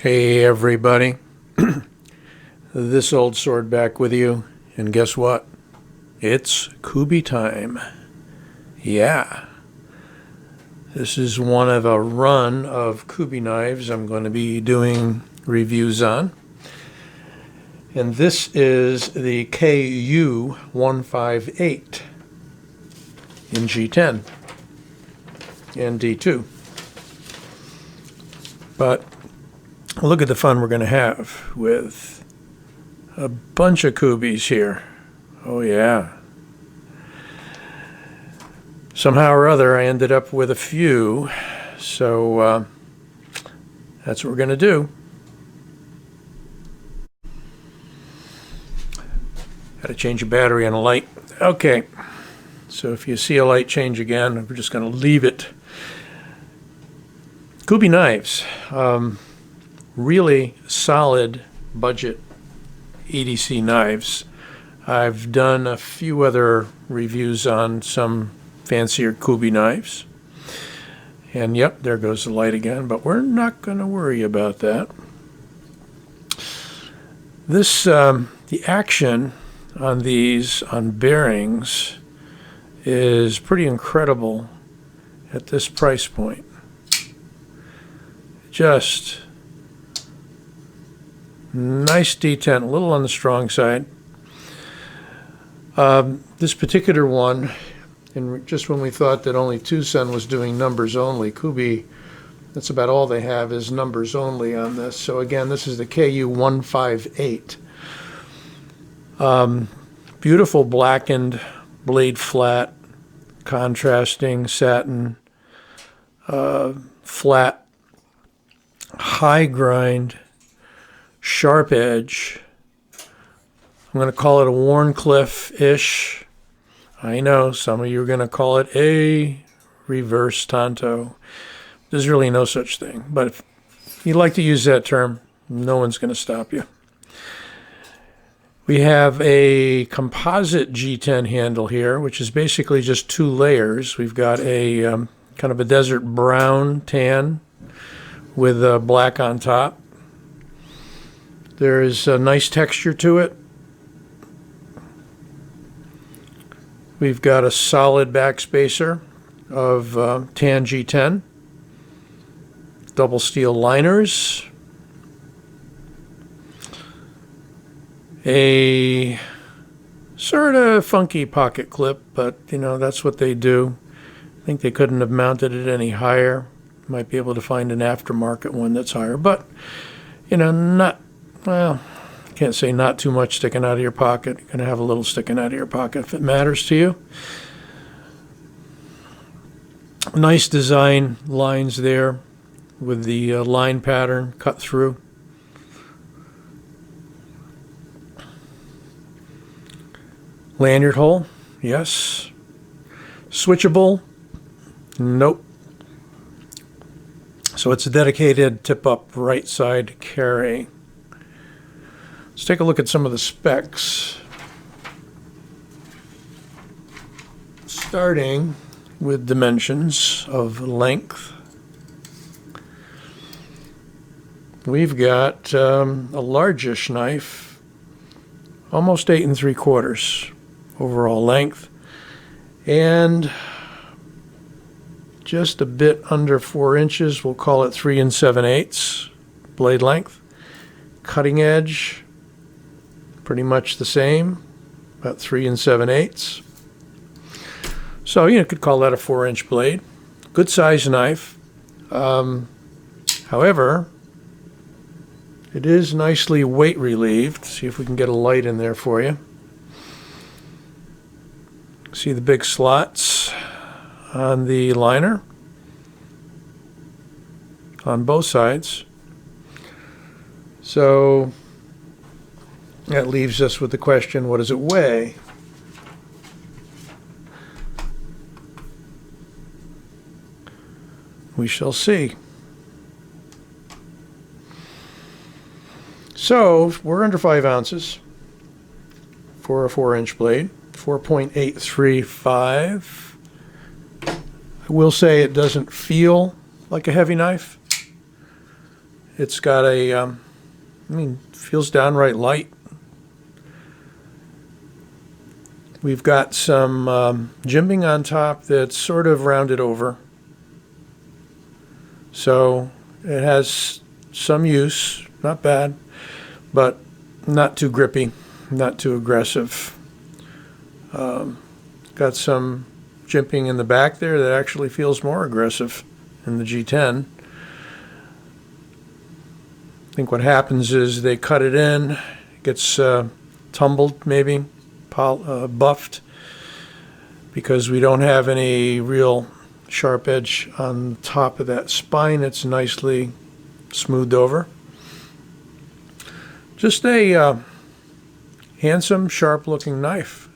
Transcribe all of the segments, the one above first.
Hey everybody, this old sword back with you, and guess what? It's Kubey time. Yeah, this is one of a run of Kubey knives I'm going to be doing reviews on. And this is the KU158 in G10 and D2. But look at the fun we're going to have with a bunch of Kubeys here. Oh yeah. Somehow or other I ended up with a few, so that's what we're going to do. Got to change a battery on a light. Okay, so if you see a light change again, we're just going to leave it. Kubey knives. Really solid budget EDC knives. I've done a few other reviews on some fancier Kubey knives. And yep, there goes the light again, but we're not going to worry about that. This, the action on these, on bearings, is pretty incredible at this price point. Just nice detent, a little on the strong side. This particular one, and just when we thought that only Tucson was doing numbers only, Kubey, that's about all they have is numbers only on this. So again, this is the KU158. Beautiful blackened blade flat, contrasting satin, flat, high grind, sharp edge. I'm going to call it a Warncliffe-ish. I know some of you are going to call it a reverse tanto. There's really no such thing. But if you like to use that term, no one's going to stop you. We have a composite G10 handle here, which is basically just two layers. We've got a kind of a desert brown tan with black on top. There is a nice texture to it. We've got a solid backspacer of tan G10, double steel liners, a sort of funky pocket clip, but you know, that's what they do. I think they couldn't have mounted it any higher. Might be able to find an aftermarket one that's higher, but you know, not, well, I can't say not too much sticking out of your pocket. You're going to have a little sticking out of your pocket if it matters to you. Nice design lines there with the line pattern cut through. Lanyard hole, yes. Switchable, nope. So it's a dedicated tip-up right side carry. Let's take a look at some of the specs. Starting with dimensions of length. We've got a largish knife, almost 8 3/4 overall length, and just a bit under 4 inches. We'll call it 3 7/8 blade length. Cutting edge, pretty much the same, about 3 7/8. So you could call that a 4-inch blade. Good size knife. However, it is nicely weight relieved. See if we can get a light in there for you. See the big slots on the liner on both sides. So that leaves us with the question, what does it weigh? We shall see. So we're under 5 ounces for a 4-inch blade, 4.835. I will say it doesn't feel like a heavy knife. It's got a, feels downright light. We've got some jimping on top that's sort of rounded over. So it has some use, not bad, but not too grippy, not too aggressive. Got some jimping in the back there that actually feels more aggressive in the G10. I think what happens is they cut it in, it gets tumbled maybe, buffed, because we don't have any real sharp edge on the top of that spine. It's nicely smoothed over. Just a handsome, sharp-looking knife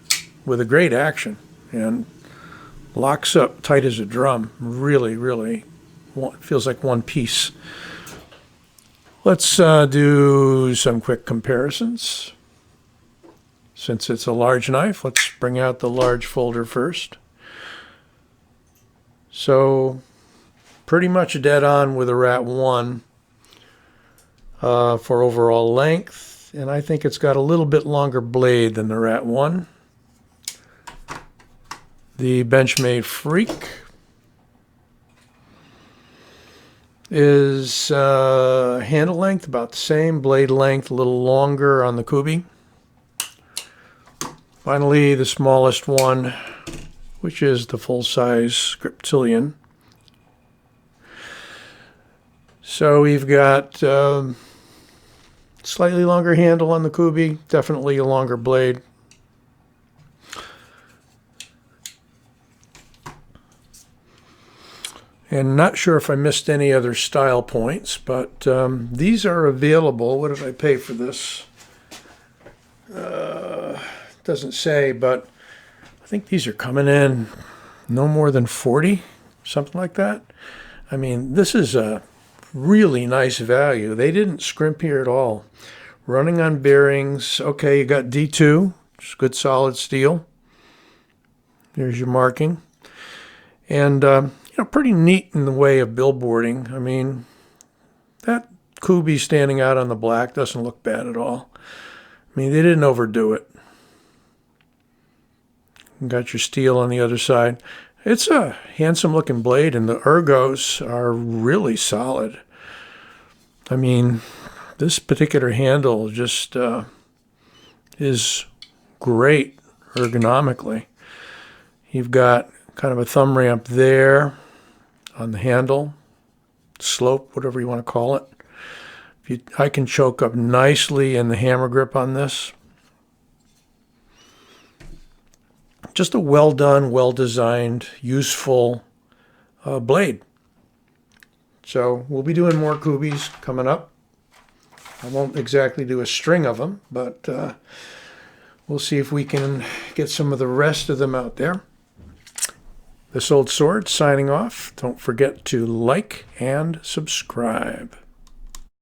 with a great action, and locks up tight as a drum. Really, really feels like one piece. Let's do some quick comparisons. Since it's a large knife, let's bring out the large folder first. So pretty much dead on with a Rat 1 for overall length, and I think it's got a little bit longer blade than the Rat 1. The Benchmade Freak is handle length about the same, blade length a little longer on the Kubey. Finally, the smallest one, which is the full-size Scriptilian. So we've got slightly longer handle on the Kubey, definitely a longer blade. And not sure if I missed any other style points, but these are available. What did I pay for this? Doesn't say, but I think these are coming in no more than 40, something like that. I mean, this is a really nice value. They didn't scrimp here at all. Running on bearings. Okay, you got D2, just good solid steel. There's your marking. And, pretty neat in the way of billboarding. I mean, that Kubey standing out on the black doesn't look bad at all. I mean, they didn't overdo it. You got your steel on the other side. It's a handsome looking blade, and the ergos are really solid. I mean, this particular handle just is great ergonomically. You've got kind of a thumb ramp there on the handle, slope, whatever you want to call it. I can choke up nicely in the hammer grip on this. Just a well done, well designed, useful blade. So we'll be doing more Kubeys coming up. I won't exactly do a string of them, but we'll see if we can get some of the rest of them out there. This Old Sword signing off. Don't forget to like and subscribe.